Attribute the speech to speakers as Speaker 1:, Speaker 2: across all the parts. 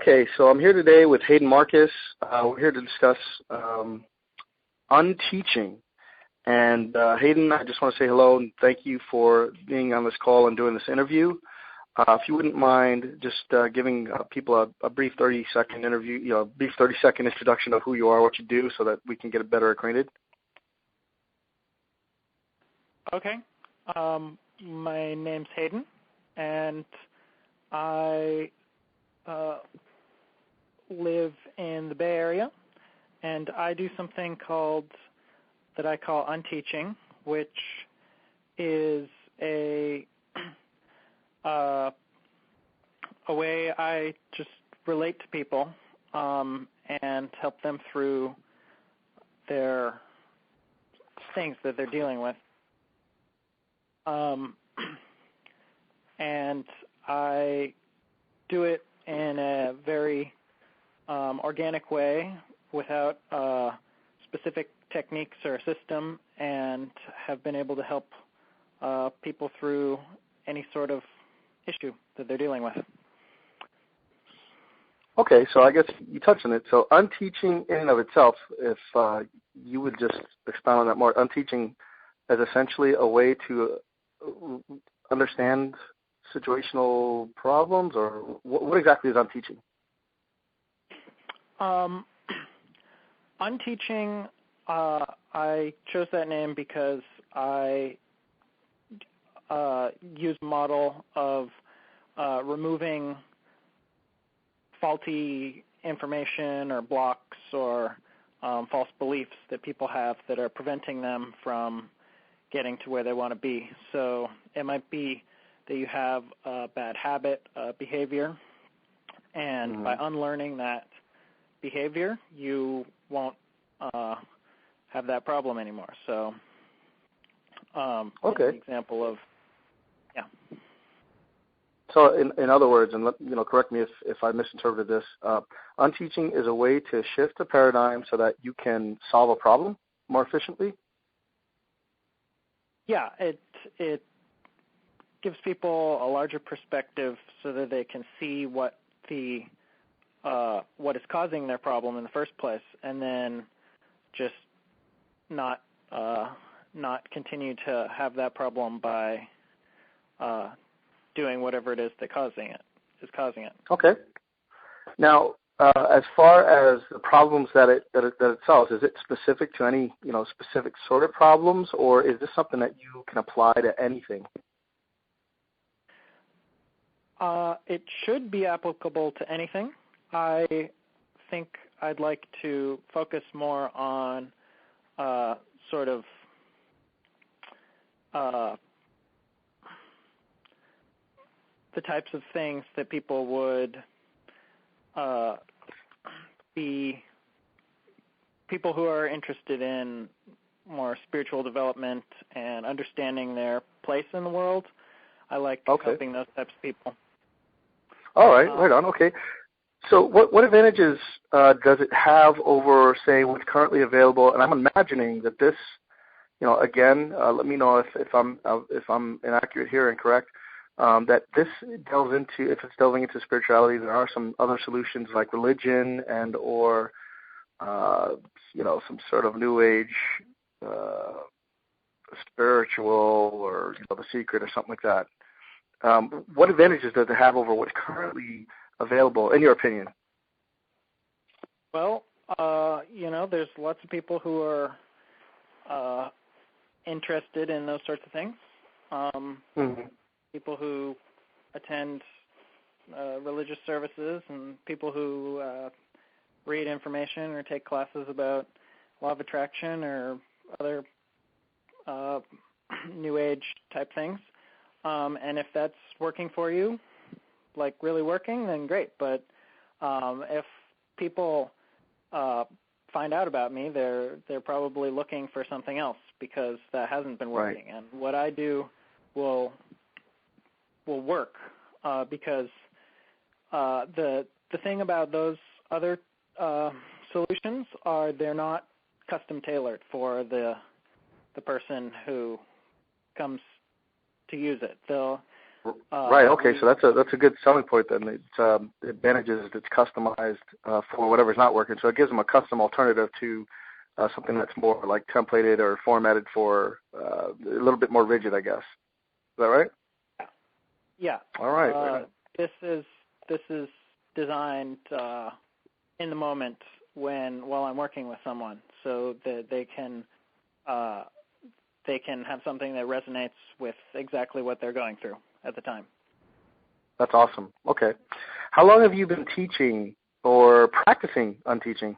Speaker 1: Okay, so I'm here today with Hayden Marcus. We're here to discuss unteaching. And Hayden, I just want to say hello and thank you for being on this call and doing this interview. If you wouldn't mind just giving people a brief 30-second interview, a brief 30-second introduction of who you are, what you do, so that we can get better acquainted.
Speaker 2: Okay. My name's Hayden, and I live in the Bay Area, and I do something that I call unteaching, which is a way I just relate to people and help them through their things that they're dealing with. And I do it in a very organic way without specific techniques or a system, and have been able to help people through any sort of issue that they're dealing with.
Speaker 1: Okay, so I guess you touched on it. So unteaching in and of itself, if you would just expound on that more, unteaching is essentially a way to understand situational problems, or what exactly is unteaching?
Speaker 2: Unteaching, I chose that name because I use a model of removing faulty information or blocks or false beliefs that people have that are preventing them from getting to where they want to be. So it might be that you have a bad habit, behavior, and by unlearning that behavior, you won't have that problem anymore. So
Speaker 1: okay.
Speaker 2: An example of, yeah.
Speaker 1: So in other words, and correct me if I misinterpreted this, unteaching is a way to shift the paradigm so that you can solve a problem more efficiently?
Speaker 2: Yeah, it gives people a larger perspective so that they can see what is causing their problem in the first place, and then just not continue to have that problem by doing whatever it is that is causing it.
Speaker 1: Okay. Now, as far as the problems that it solves, is it specific to any specific sort of problems, or is this something that you can apply to anything?
Speaker 2: It should be applicable to anything. I think I'd like to focus more on sort of the types of things that people would be people who are interested in more spiritual development and understanding their place in the world. I like helping those types of people.
Speaker 1: All right, right on. Okay. So what advantages does it have over, say, what's currently available? And I'm imagining that this, again, let me know if I'm inaccurate here and correct, that this delves into, if it's delving into spirituality, there are some other solutions like religion and or, some sort of new age spiritual or the secret or something like that. What advantages does it have over what's currently available, in your opinion?
Speaker 2: Well, there's lots of people who are interested in those sorts of things. People who attend religious services and people who read information or take classes about law of attraction or other new age type things. And if that's working for you, like really working, then great. But if people find out about me, they're probably looking for something else because that hasn't been working. Right. And what I do will work because the thing about those other solutions are they're not custom tailored for the person who comes to use it.
Speaker 1: Right. Okay. So that's a good selling point then. It's the advantages is it's customized for whatever's not working. So it gives them a custom alternative to something that's more like templated or formatted for a little bit more rigid, I guess. Is that right?
Speaker 2: Yeah.
Speaker 1: All right.
Speaker 2: This is designed in the moment while I'm working with someone, so that they can have something that resonates with exactly what they're going through at the time.
Speaker 1: That's awesome. Okay. How long have you been teaching or practicing on teaching?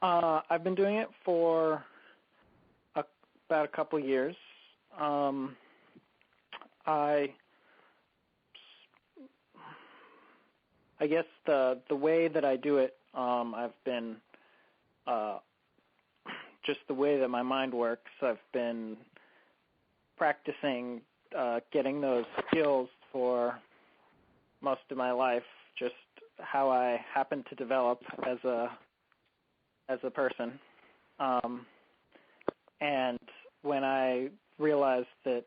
Speaker 2: I've been doing it for about a couple years. I guess the way that I do it, I've been just the way that my mind works. I've been practicing getting those skills for most of my life, just how I happen to develop as a person. And when I realized that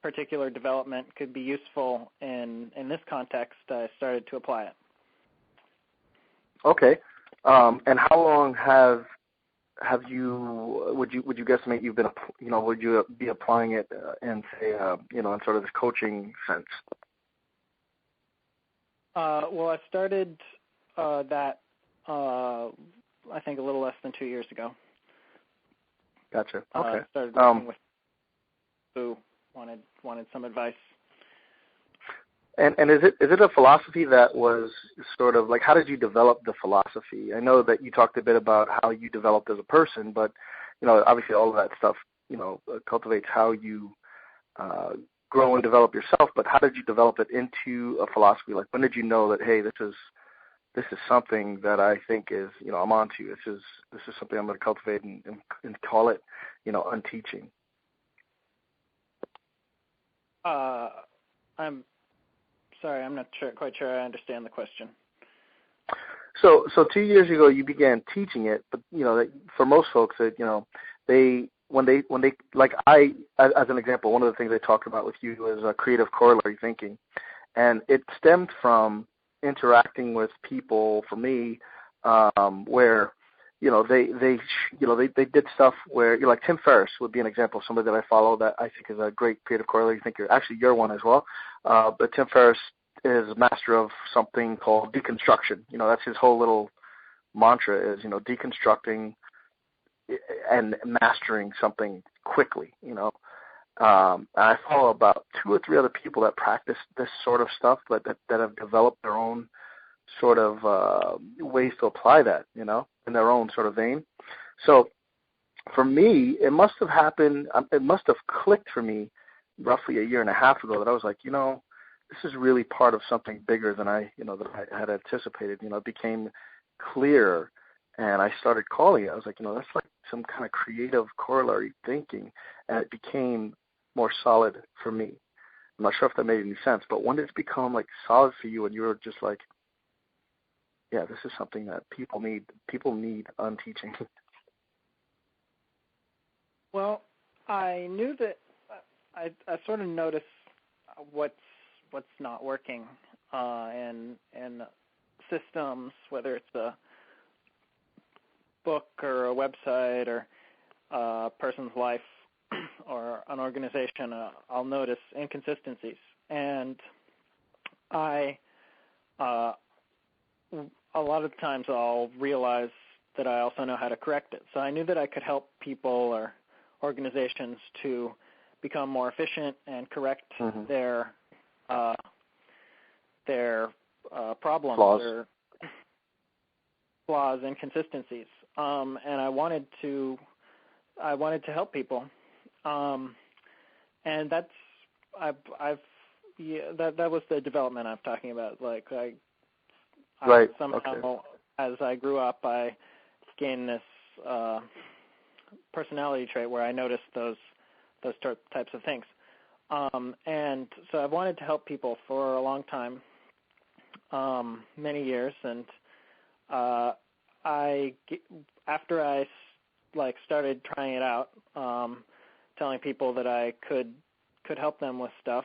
Speaker 2: particular development could be useful in this context, I started to apply it.
Speaker 1: Okay. And how long have you? Would you guesstimate you've been? Would you be applying it in say in sort of this coaching sense?
Speaker 2: Well, I started that I think a little less than 2 years ago.
Speaker 1: Gotcha. Okay.
Speaker 2: I started working with who wanted some advice.
Speaker 1: And is it a philosophy that was sort of like, how did you develop the philosophy? I know that you talked a bit about how you developed as a person, but obviously all of that stuff cultivates how you grow and develop yourself. But how did you develop it into a philosophy? Like, when did you know that, hey, this is something that I think is I'm onto. This is something I'm going to cultivate and call it unteaching.
Speaker 2: I'm sorry, I'm not quite sure I understand the question.
Speaker 1: So 2 years ago you began teaching it, but for most folks that when they like I as an example, one of the things they talked about with you was creative corollary thinking, and it stemmed from interacting with people for me where they did stuff where like Tim Ferriss would be an example of somebody that I follow that I think is a great creative corollary thinker. Actually, you're one as well. But Tim Ferriss is a master of something called deconstruction. That's his whole little mantra is deconstructing and mastering something quickly. I follow about 2 or 3 other people that practice this sort of stuff, but that have developed their own sort of ways to apply that, in their own sort of vein. So for me, it must have happened, it must have clicked for me roughly a year and a half ago that I was like, this is really part of something bigger than I had anticipated. It became clear, and I started calling it. I was like, that's like some kind of creative corollary thinking, and it became more solid for me. I'm not sure if that made any sense, but when did it become like solid for you and you were just like, yeah, this is something that people need unteaching?
Speaker 2: Well, I knew that I sort of noticed what's not working in systems, whether it's a book or a website or a person's life or an organization. I'll notice inconsistencies, and a lot of times I'll realize that I also know how to correct it. So I knew that I could help people or organizations to become more efficient and correct their problems or flaws, inconsistencies. And I wanted to help people. And that was the development I'm talking about. Like
Speaker 1: Right.
Speaker 2: Somehow, as I grew up, I gained this personality trait where I noticed those types of things. And so I've wanted to help people for a long time, many years. And after I started trying it out, telling people that I could could help them with stuff.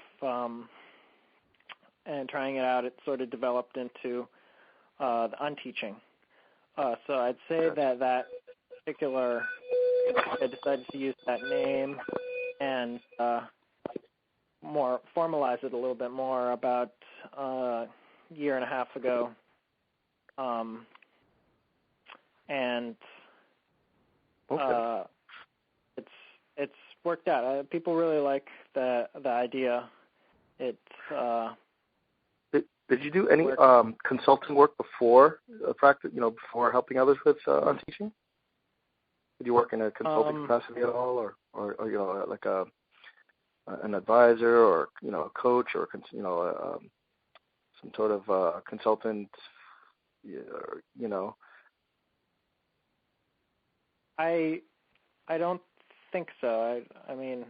Speaker 2: And trying it out, it sort of developed into the unteaching. So I'd say that particular, I decided to use that name and more formalize it a little bit more about a year and a half ago. And it's worked out. People really like the idea.
Speaker 1: Did you do any consulting work before practice? Before helping others with on teaching? Did you work in a consulting capacity at all, or like an advisor, or a coach, or some sort of consultant?
Speaker 2: I don't think so. I mean,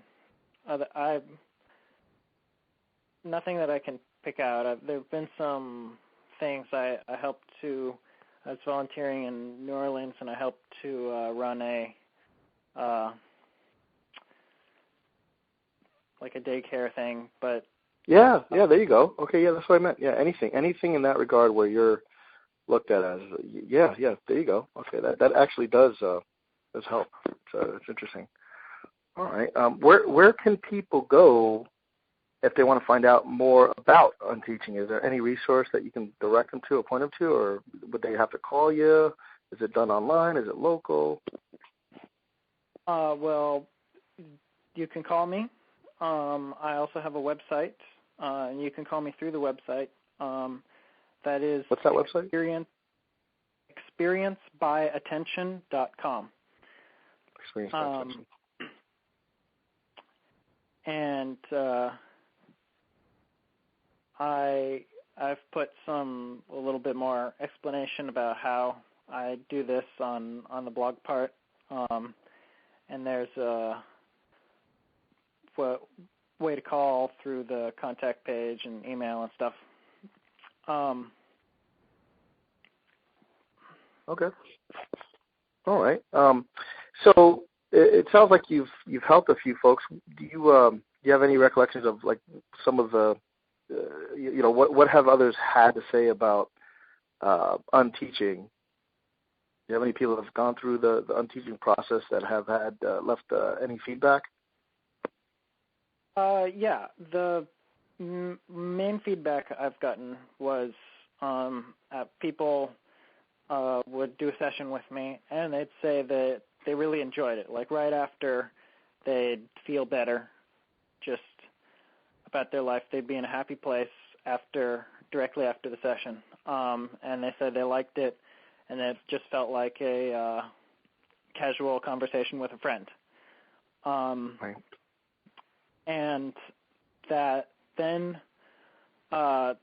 Speaker 2: nothing that I can pick out. There have been some things I helped to. I was volunteering in New Orleans, and I helped to run a like a daycare thing. But
Speaker 1: yeah, there you go. Okay, yeah, that's what I meant. Yeah, anything in that regard where you're looked at as yeah, there you go. Okay, that actually does help. So it's interesting. All right, where can people go if they want to find out more about unteaching? Is there any resource that you can direct them to or point them to, or would they have to call you? Is it done online? Is it local?
Speaker 2: Well, you can call me. I also have a website, and you can call me through the website. That is,
Speaker 1: what's that website?
Speaker 2: experiencebyattention.com.
Speaker 1: Experience by Attention.
Speaker 2: And I've put a little bit more explanation about how I do this on the blog part, and there's a way to call through the contact page and email and stuff.
Speaker 1: Okay. All right. So it sounds like you've helped a few folks. Do you have any recollections of like some of the what have others had to say about unteaching? Do you have any people that have gone through the unteaching process that have had left any feedback?
Speaker 2: Yeah, the main feedback I've gotten was people would do a session with me, and they'd say that they really enjoyed it. Like right after, they'd feel better, just about their life. They'd be in a happy place directly after the session, and they said they liked it, and it just felt like a casual conversation with a friend.
Speaker 1: Right.
Speaker 2: And that then that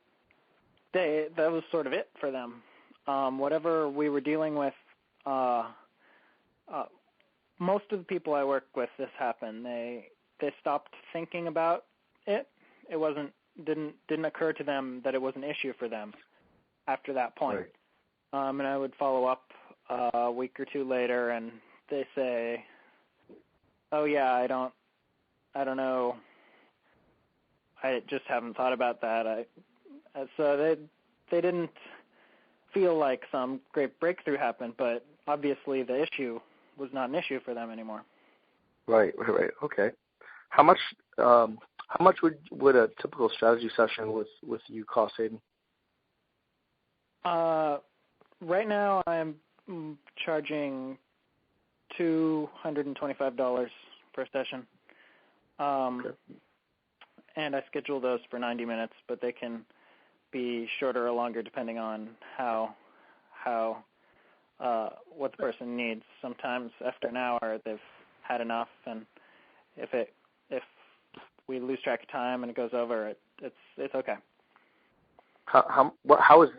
Speaker 2: was sort of it for them. Whatever we were dealing with, most of the people I work with, this happened. They stopped thinking about it. It didn't occur to them that it was an issue for them after that point. Right. And I would follow up a week or two later, and they say, "Oh yeah, I don't know. I just haven't thought about that." So they didn't feel like some great breakthrough happened, but obviously the issue was not an issue for them anymore.
Speaker 1: Right. Okay. How much would a typical strategy session with you cost, Hayden?
Speaker 2: Right now I'm charging $225 per session.
Speaker 1: Okay.
Speaker 2: And I schedule those for 90 minutes, but they can be shorter or longer depending on how what the person needs. Sometimes after an hour they've had enough, and if we lose track of time and it goes over, it's okay.
Speaker 1: How is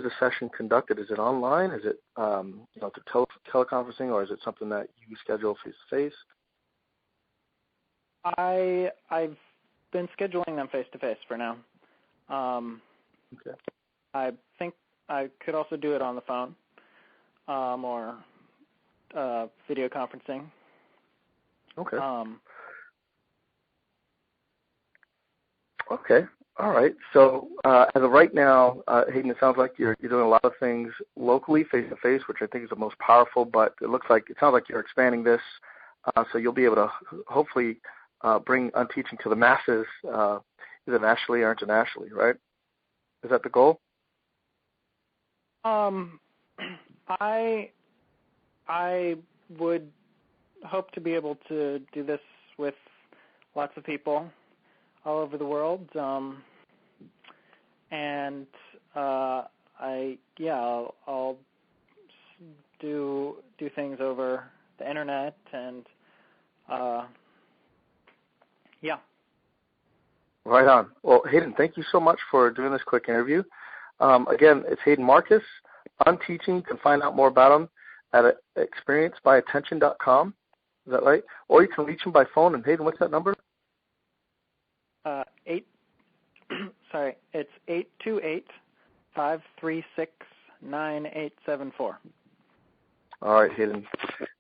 Speaker 1: the session conducted? Is it online? Is it through teleconferencing, or is it something that you schedule face to face?
Speaker 2: I've been scheduling them face to face for now.
Speaker 1: Okay.
Speaker 2: I think I could also do it on the phone, or video conferencing.
Speaker 1: Okay. Okay. All right. So as of right now, Hayden, it sounds like you're doing a lot of things locally, face to face, which I think is the most powerful. But it sounds like you're expanding this, so you'll be able to hopefully bring unteaching to the masses, either nationally or internationally. Right? Is that the goal?
Speaker 2: I would hope to be able to do this with lots of people all over the world, and I'll do things over the internet, and yeah.
Speaker 1: Right on. Well, Hayden, thank you so much for doing this quick interview. Again, it's Hayden Marcus. Unteaching. You can find out more about him at experiencebyattention.com. Is that right? Or you can reach him by phone. And Hayden, what's that number?
Speaker 2: It's 828-536-9874.
Speaker 1: All right, Hayden.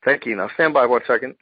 Speaker 1: Thank you. Now stand by 1 second.